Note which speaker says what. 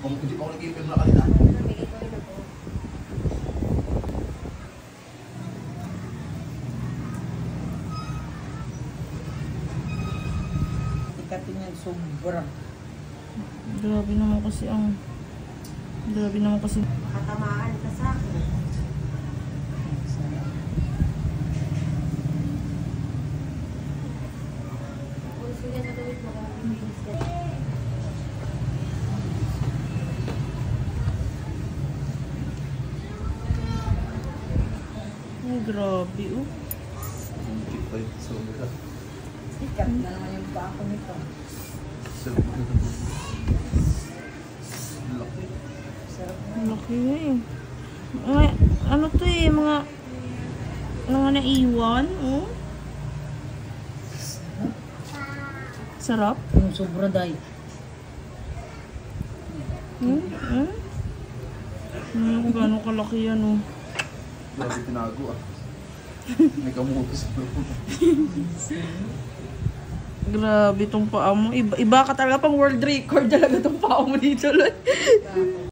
Speaker 1: Kung hindi pa ako nag-ipin na kanina.
Speaker 2: Nabigay ko rin ako.
Speaker 3: Ikatin yan, sobra.
Speaker 4: Grabe naman kasi ang... Grabe naman kasi...
Speaker 2: Makatamaan ka sa akin. Kung sila sa gawin mo, kung bilis ka.
Speaker 4: Ay, grabe oh.
Speaker 1: Hindi pa yun. Sobra.
Speaker 3: Ikat na naman yung bako nito.
Speaker 1: Sobra. Laki.
Speaker 3: Sarap na.
Speaker 4: Ang laki na eh. Mga, ano to eh, mga naiwan, oh. Sarap.
Speaker 3: Yung sobra dahil.
Speaker 4: Gano'ng kalaki yan, oh.
Speaker 1: Grabe tinago ah. May kamuto sa loob.
Speaker 4: Grabe tong paa mo. Iba ka talaga, pang world record talaga tong paa mo dito, Lord.